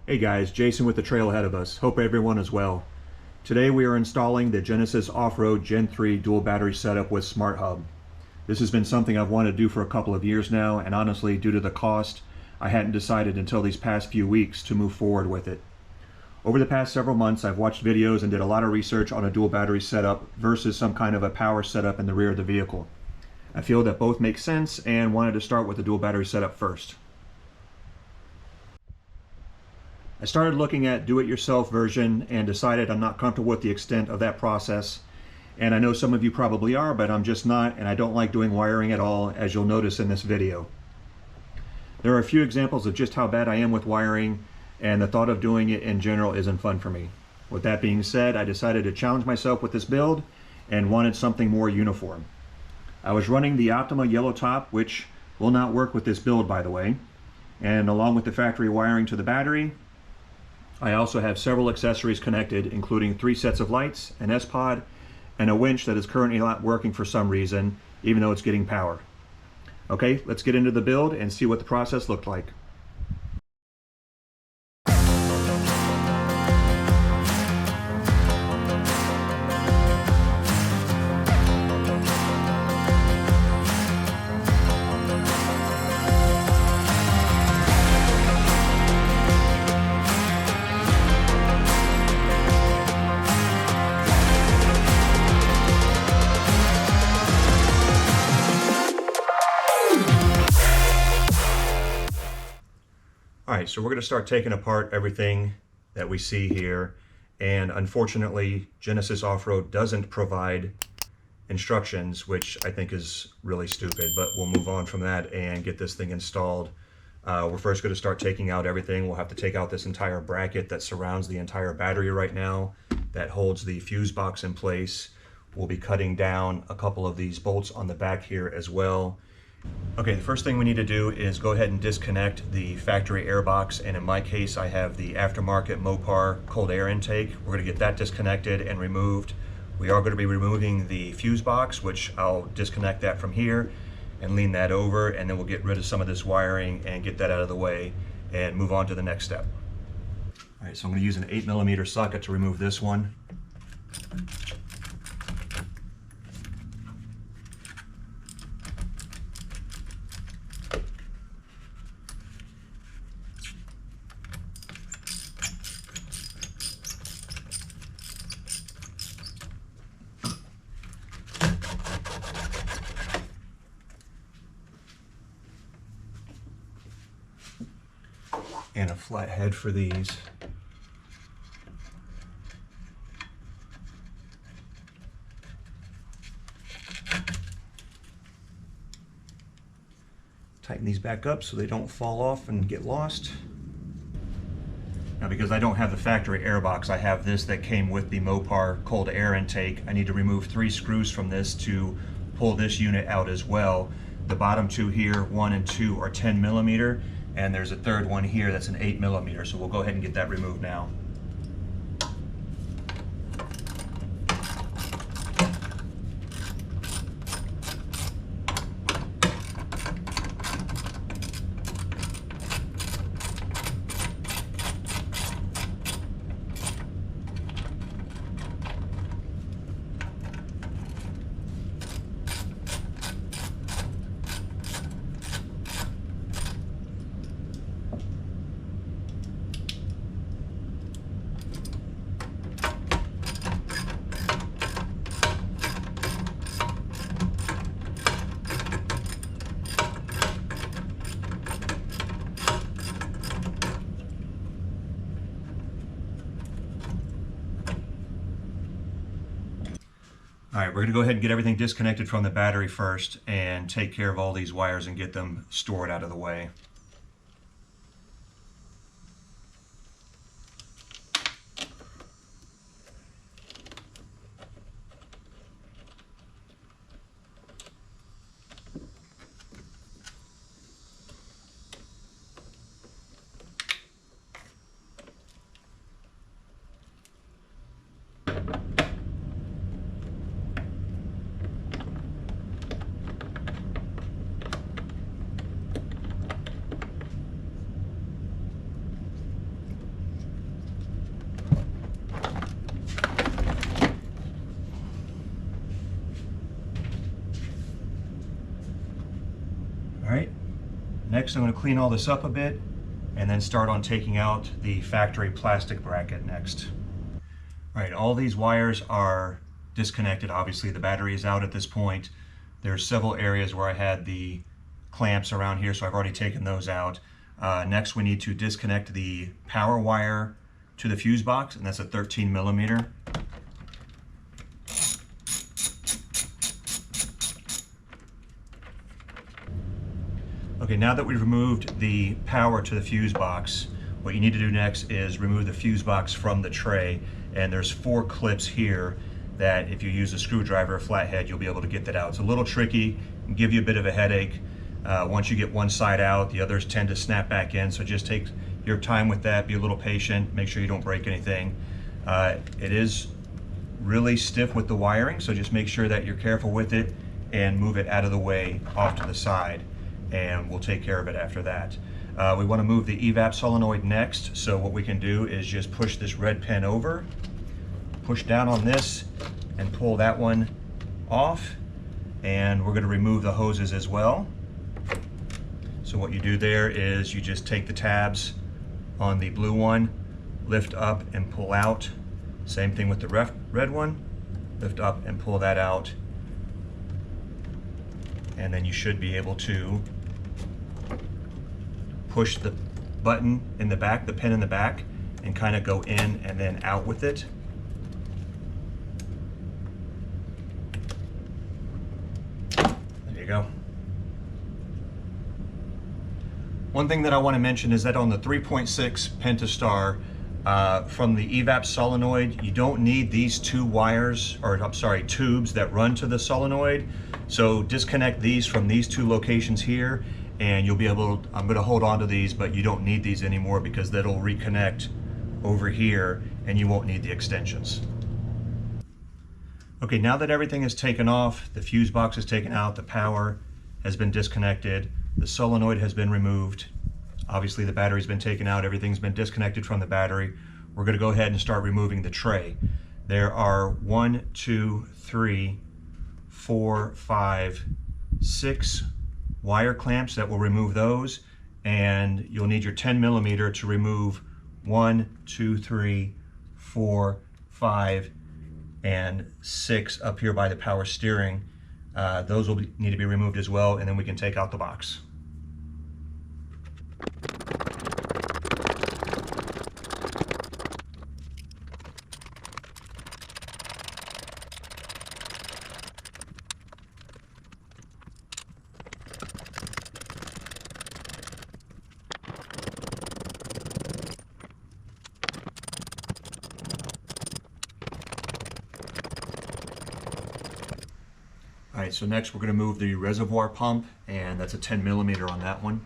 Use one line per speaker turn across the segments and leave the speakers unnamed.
Hey guys, Jason with the trail ahead of us. Hope everyone is well. Today we are installing the Genesis Offroad Gen 3 dual battery setup with Smart Hub. This has been something I've wanted to do for a couple of years now, and honestly, due to the cost, I hadn't decided until these past few weeks to move forward with it. Over the past several months, I've watched videos and did a lot of research on a dual battery setup versus some kind of a power setup in the rear of the vehicle. I feel that both make sense and wanted to start with the dual battery setup first. I started looking at do-it-yourself version and decided I'm not comfortable with the extent of that process. And I know some of you probably are, but I'm just not, and I don't like doing wiring at all, as you'll notice in this video. There are a few examples of just how bad I am with wiring, and the thought of doing it in general isn't fun for me. With that being said, I decided to challenge myself with this build and wanted something more uniform. I was running the Optima yellow top, which will not work with this build, by the way, and along with the factory wiring to the battery, I also have several accessories connected, including 3 sets of lights, an S-Pod, and a winch that is currently not working for some reason, even though it's getting power. Okay, let's get into the build and see what the process looked like. Alright, so we're going to start taking apart everything that we see here, and unfortunately Genesis Offroad doesn't provide instructions, which I think is really stupid, but we'll move on from that and get this thing installed. We're first going to start taking out everything. We'll have to take out this entire bracket that surrounds the entire battery right now that holds the fuse box in place. We'll be cutting down a couple of these bolts on the back here as well. Okay, the first thing we need to do is go ahead and disconnect the factory air box, and in my case I have the aftermarket Mopar cold air intake. We're going to get that disconnected and removed. We are going to be removing the fuse box, which I'll disconnect that from here and lean that over, and then we'll get rid of some of this wiring and get that out of the way and move on to the next step. Alright, so I'm going to use an 8mm socket to remove this one. And a flat head for these. Tighten these back up so they don't fall off and get lost. Now, because I don't have the factory air box, I have this that came with the Mopar cold air intake. I need to remove 3 screws from this to pull this unit out as well. The bottom 2 here, 1 and 2, are 10mm. And there's a third one here that's an 8mm, so we'll go ahead and get that removed now. All right, we're going to go ahead and get everything disconnected from the battery first and take care of all these wires and get them stored out of the way. Next, I'm going to clean all this up a bit and then start on taking out the factory plastic bracket next. All right, all these wires are disconnected. Obviously, the battery is out at this point. There's several areas where I had the clamps around here, so I've already taken those out. Next, we need to disconnect the power wire to the fuse box, and that's a 13 millimeter. Okay, now that we've removed the power to the fuse box, what you need to do next is remove the fuse box from the tray. And there's 4 clips here that if you use a screwdriver or flathead, you'll be able to get that out. It's a little tricky and give you a bit of a headache. Once you get one side out, the others tend to snap back in. So just take your time with that, be a little patient, make sure you don't break anything. It is really stiff with the wiring, so just make sure that you're careful with it and move it out of the way off to the side, and we'll take care of it after that. We want to move the evap solenoid next, so what we can do is just push this red pin over, push down on this, and pull that one off, and we're going to remove the hoses as well. So what you do there is you just take the tabs on the blue one, lift up and pull out. Same thing with the red one, lift up and pull that out, and then you should be able to push the button in the back, the pin in the back, and kind of go in and then out with it. There you go. One thing that I want to mention is that on the 3.6 Pentastar, from the evap solenoid, you don't need these 2 wires, or I'm sorry, tubes that run to the solenoid. So disconnect these from these 2 locations here, and you'll be able to, I'm going to hold on to these, but you don't need these anymore because that'll reconnect over here and you won't need the extensions. Okay, now that everything is taken off, the fuse box is taken out, the power has been disconnected, the solenoid has been removed, obviously the battery's been taken out, everything's been disconnected from the battery. We're going to go ahead and start removing the tray. There are 1, 2, 3, 4, 5, 6 wire clamps that will remove those, and you'll need your 10 millimeter to remove 1, 2, 3, 4, 5, and 6 up here by the power steering. Those will need to be removed as well, and then we can take out the box. All right, so next we're going to move the reservoir pump, and that's a 10 millimeter on that one.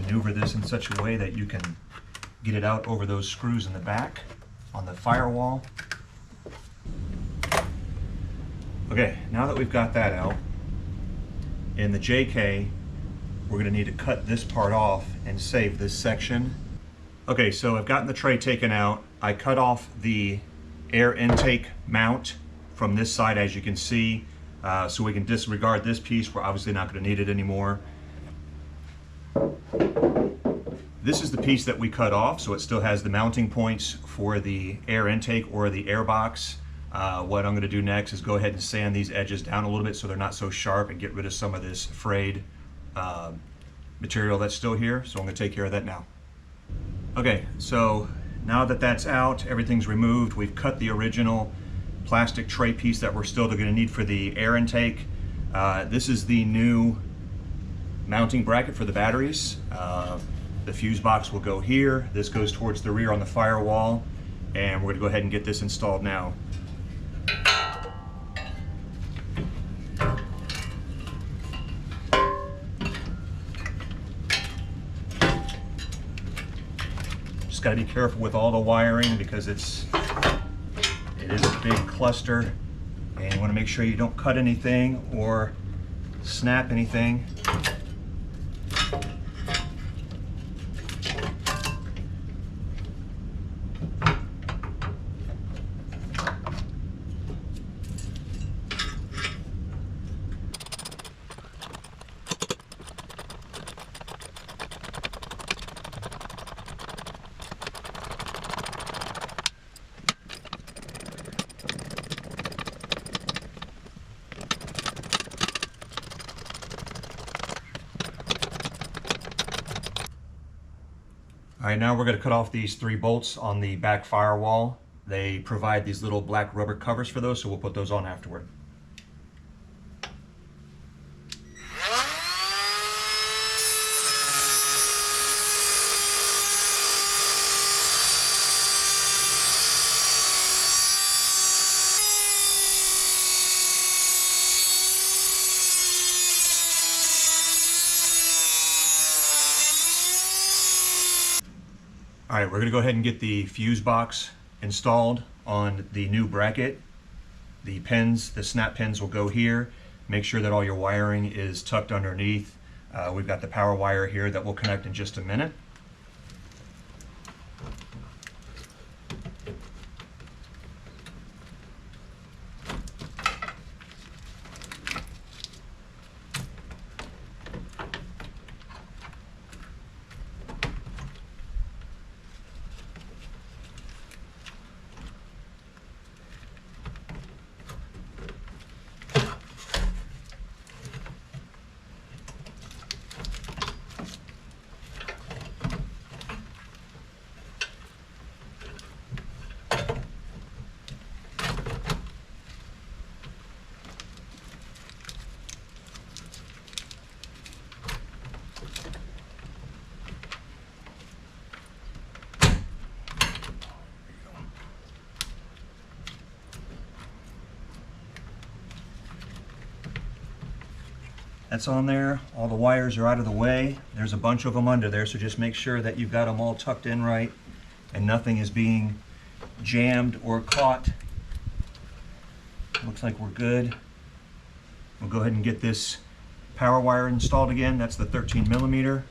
Maneuver this in such a way that you can get it out over those screws in the back on the firewall. Okay, now that we've got that out, in the JK, we're going to need to cut this part off and save this section. Okay, so I've gotten the tray taken out. I cut off the air intake mount from this side, as you can see, so we can disregard this piece. We're obviously not going to need it anymore. This is the piece that we cut off, so it still has the mounting points for the air intake or the air box. What I'm going to do next is go ahead and sand these edges down a little bit so they're not so sharp and get rid of some of this frayed material that's still here. So I'm going to take care of that now. Okay, so now that that's out, everything's removed. We've cut the original plastic tray piece that we're still going to need for the air intake. This is the new mounting bracket for the batteries. The fuse box will go here. This goes towards the rear on the firewall, and we're going to go ahead and get this installed now. got to be careful with all the wiring because it is a big cluster, and you want to make sure you don't cut anything or snap anything. All right, now we're going to cut off these 3 bolts on the back firewall. They provide these little black rubber covers for those, so we'll put those on afterward. All right, we're going to go ahead and get the fuse box installed on the new bracket. The pins, the snap pins will go here. Make sure that all your wiring is tucked underneath. We've got the power wire here that will connect in just a minute. That's on there. All the wires are out of the way. There's a bunch of them under there, so just make sure that you've got them all tucked in right and nothing is being jammed or caught. Looks like we're good. We'll go ahead and get this power wire installed again. That's the 13mm.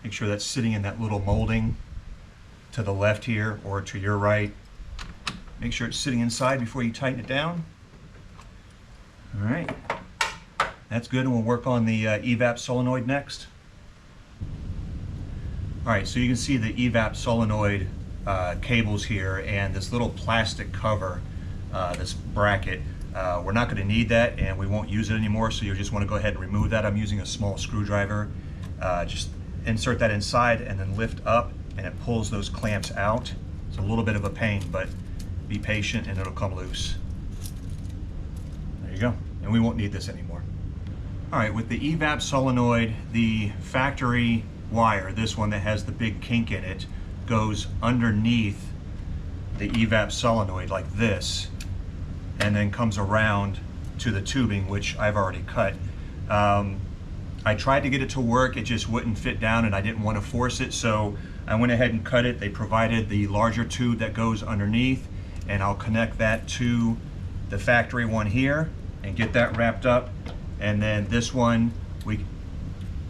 Make sure that's sitting in that little molding to the left here or to your right. Make sure it's sitting inside before you tighten it down. All right, that's good, and we'll work on the evap solenoid next. All right, so you can see the evap solenoid cables here and this little plastic cover, this bracket. We're not going to need that, and we won't use it anymore, so you'll just want to go ahead and remove that. I'm using a small screwdriver. Just insert that inside and then lift up, and it pulls those clamps out. It's a little bit of a pain, but be patient and it'll come loose. There you go. And we won't need this anymore. All right, with the evap solenoid, the factory wire, this one that has the big kink in it, goes underneath the evap solenoid like this, and then comes around to the tubing, which I've already cut. I tried to get it to work, it just wouldn't fit down, and I didn't want to force it, so I went ahead and cut it. They provided the larger tube that goes underneath, and I'll connect that to the factory one here and get that wrapped up. And then this one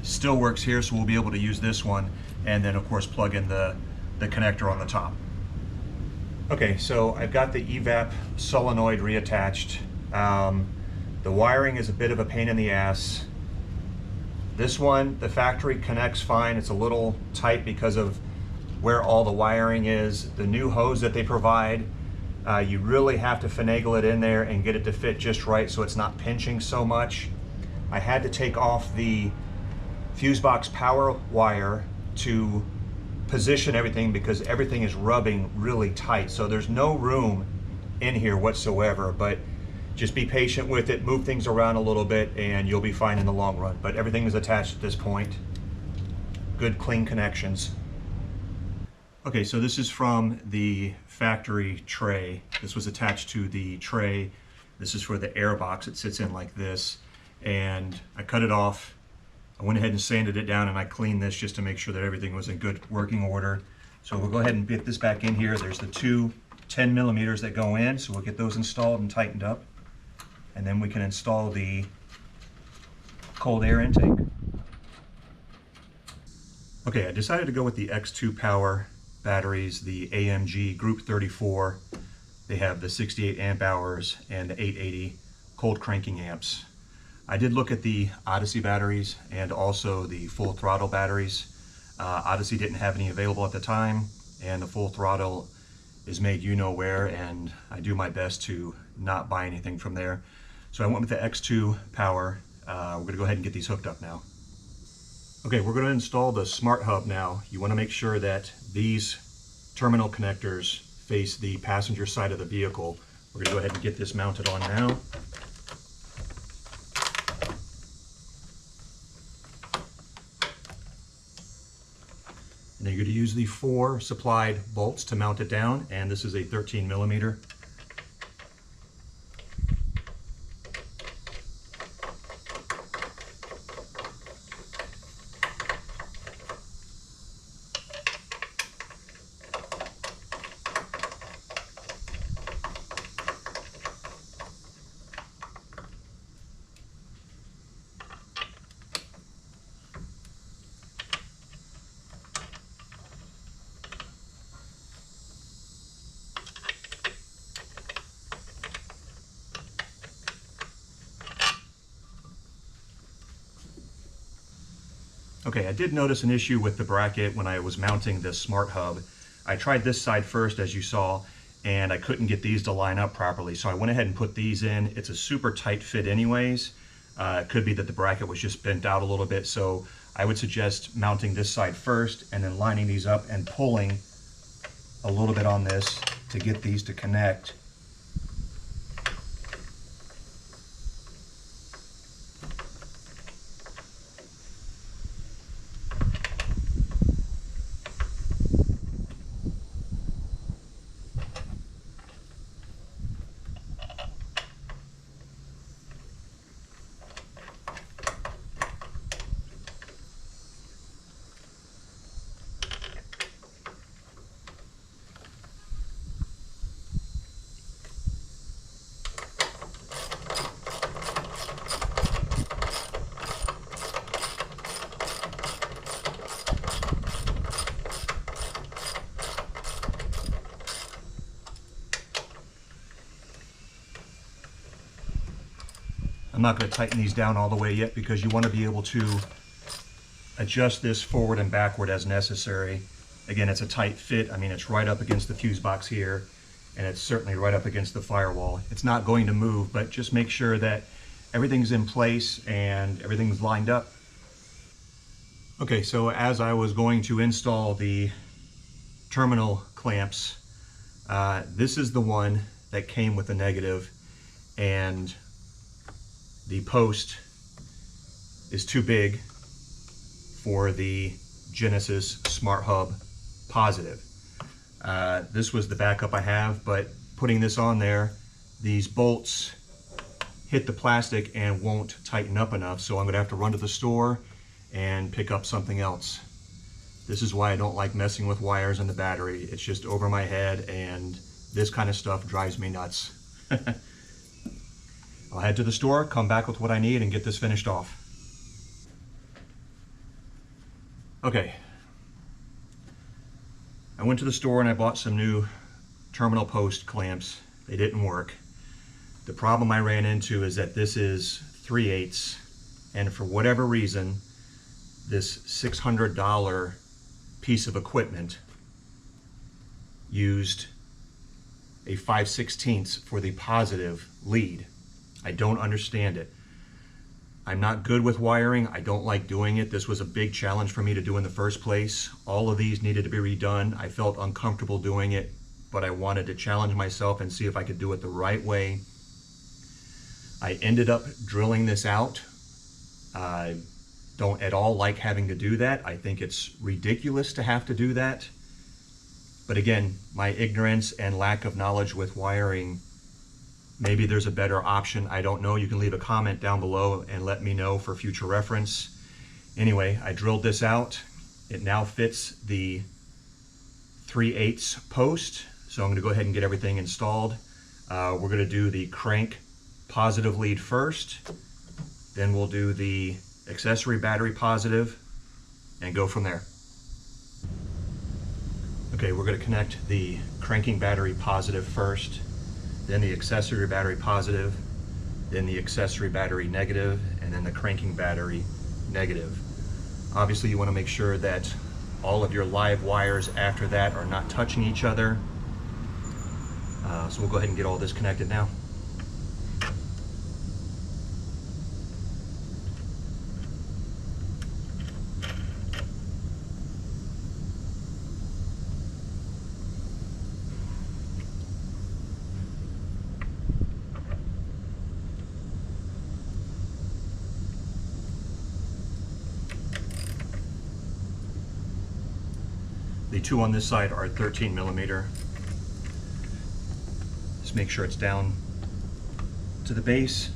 still works here, so we'll be able to use this one, and then of course plug in the connector on the top. Okay, so I've got the evap solenoid reattached. The wiring is a bit of a pain in the ass. This one, the factory connects fine. It's a little tight because of where all the wiring is. The new hose that they provide, you really have to finagle it in there and get it to fit just right so it's not pinching so much. I had to take off the fuse box power wire to position everything because everything is rubbing really tight. So there's no room in here whatsoever, but just be patient with it, move things around a little bit, and you'll be fine in the long run. But everything is attached at this point. Good, clean connections. Okay, so this is from the factory tray. This was attached to the tray. This is for the air box. It sits in like this. And I cut it off. I went ahead and sanded it down, and I cleaned this just to make sure that everything was in good working order. So we'll go ahead and get this back in here. There's the two 10 millimeters that go in, so we'll get those installed and tightened up. And then we can install the cold air intake. Okay, I decided to go with the X2 Power batteries, the AMG Group 34. They have the 68 amp hours and the 880 cold cranking amps. I did look at the Odyssey batteries and also the full throttle batteries. Odyssey didn't have any available at the time, and the full throttle is made you know where, and I do my best to not buy anything from there. So I went with the X2 Power. We're gonna go ahead and get these hooked up now. Okay, we're gonna install the Smart Hub now. You wanna make sure that these terminal connectors face the passenger side of the vehicle. We're gonna go ahead and get this mounted on now. And you're going to use the 4 supplied bolts to mount it down, and this is a 13 millimeter. Okay, I did notice an issue with the bracket when I was mounting this Smart Hub. I tried this side first, as you saw, and I couldn't get these to line up properly, so I went ahead and put these in. It's a super tight fit anyways. It could be that the bracket was just bent out a little bit, so I would suggest mounting this side first and then lining these up and pulling a little bit on this to get these to connect. I'm not going to tighten these down all the way yet because you want to be able to adjust this forward and backward as necessary. Again, it's a tight fit. I mean, it's right up against the fuse box here, and it's certainly right up against the firewall. It's not going to move, but just make sure that everything's in place and everything's lined up. Okay, so as I was going to install the terminal clamps, this is the one that came with the negative, and the post is too big for the Genesis Smart Hub positive. This was the backup I have, but putting this on there, these bolts hit the plastic and won't tighten up enough, so I'm gonna have to run to the store and pick up something else. This is why I don't like messing with wires in the battery. It's just over my head, and this kind of stuff drives me nuts. I'll head to the store, come back with what I need, and get this finished off. Okay. I went to the store and I bought some new terminal post clamps. They didn't work. The problem I ran into is that this is 3/8, and for whatever reason, this $600 piece of equipment used a 5/16 for the positive lead. I don't understand it. I'm not good with wiring. I don't like doing it. This was a big challenge for me to do in the first place. All of these needed to be redone. I felt uncomfortable doing it, but I wanted to challenge myself and see if I could do it the right way. I ended up drilling this out. I don't at all like having to do that. I think it's ridiculous to have to do that. But again, my ignorance and lack of knowledge with wiring, maybe there's a better option. I don't know. You can leave a comment down below and let me know for future reference. Anyway, I drilled this out. It now fits the 3/8 post. So I'm going to go ahead and get everything installed. We're going to do the crank positive lead first. Then we'll do the accessory battery positive and go from there. Okay, we're going to connect the cranking battery positive first, then the accessory battery positive, then the accessory battery negative, and then the cranking battery negative. Obviously, you want to make sure that all of your live wires after that are not touching each other. So we'll go ahead and get all this connected now. The two on this side are 13 millimeter. Just make sure it's down to the base.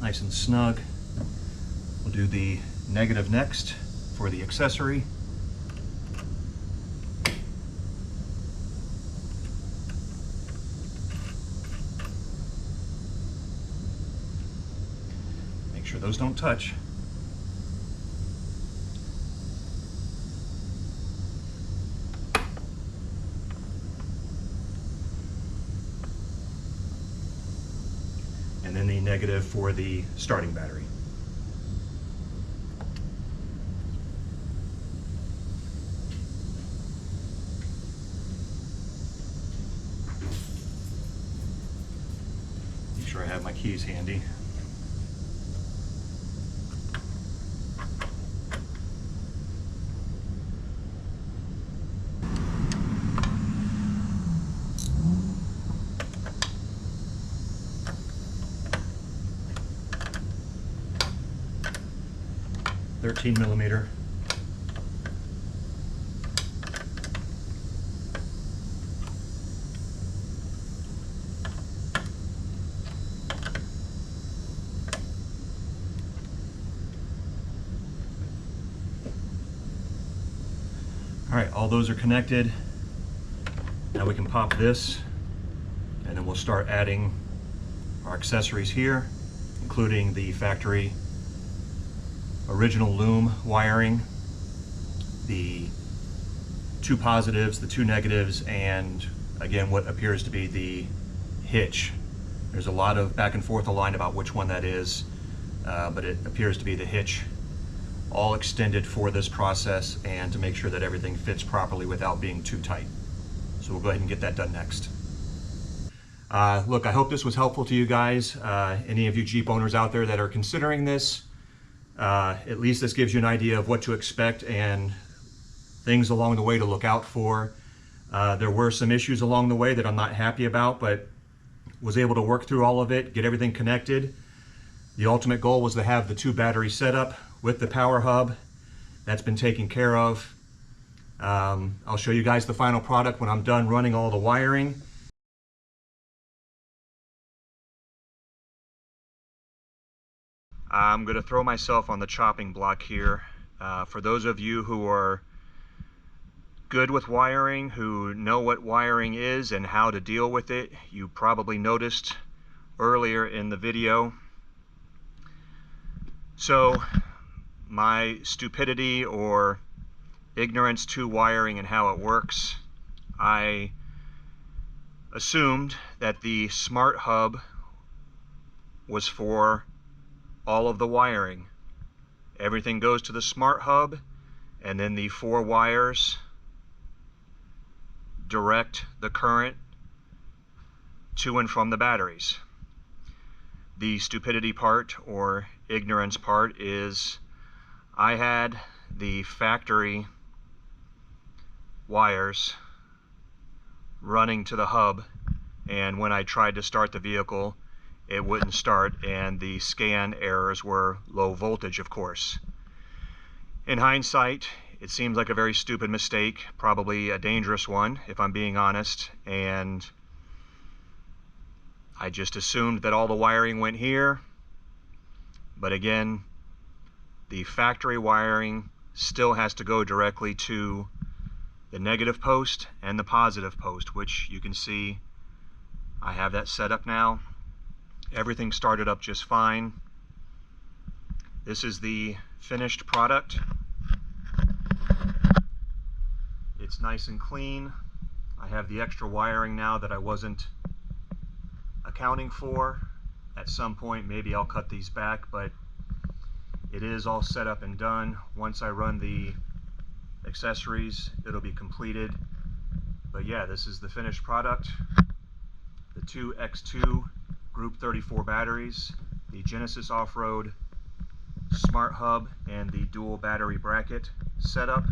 Nice and snug. We'll do the negative next for the accessory. Make sure those don't touch. And then the negative for the starting battery. Make sure I have my keys handy. .13 millimeter. All right, all those are connected. Now we can pop this, and then we'll start adding our accessories here, including the factory original loom wiring, the two positives, the two negatives, and again what appears to be the hitch. There's a lot of back and forth aligned about which one that is, but it appears to be the hitch, all extended for this process and to make sure that everything fits properly without being too tight. So we'll go ahead and get that done next. Look, I hope this was helpful to you guys. Any of you Jeep owners out there that are considering this, at least this gives you an idea of what to expect and things along the way to look out for. There were some issues along the way that I'm not happy about, but was able to work through all of it, get everything connected. The ultimate goal was to have the two batteries set up with the power hub. That's been taken care of. I'll show you guys the final product when I'm done running all the wiring. I'm going to throw myself on the chopping block here. For those of you who are good with wiring, who know what wiring is and how to deal with it, you probably noticed earlier in the video So my stupidity or ignorance to wiring and how it works, I assumed that the smart hub was for all of the wiring. Everything goes to the smart hub, and then the 4 wires direct the current to and from the batteries. The stupidity part or ignorance part is I had the factory wires running to the hub, and when I tried to start the vehicle it wouldn't start, and the scan errors were low voltage, of course. In hindsight, it seems like a very stupid mistake, probably a dangerous one if I'm being honest, and I just assumed that all the wiring went here. But again, the factory wiring still has to go directly to the negative post and the positive post, which you can see I have that set up now. Everything started up just fine. This is the finished product. It's nice and clean. I have the extra wiring now that I wasn't accounting for. At some point maybe I'll cut these back, but it is all set up and done. Once I run the accessories it'll be completed. But yeah, this is the finished product. The 2 X2 Group 34 batteries, the Genesis Offroad Smart Hub, and the dual battery bracket setup,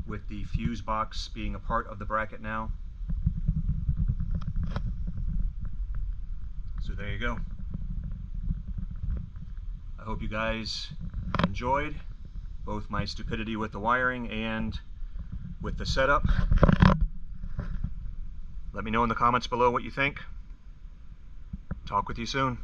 with the fuse box being a part of the bracket now. So there you go. I hope you guys enjoyed both my stupidity with the wiring and with the setup. Let me know in the comments below what you think. Talk with you soon.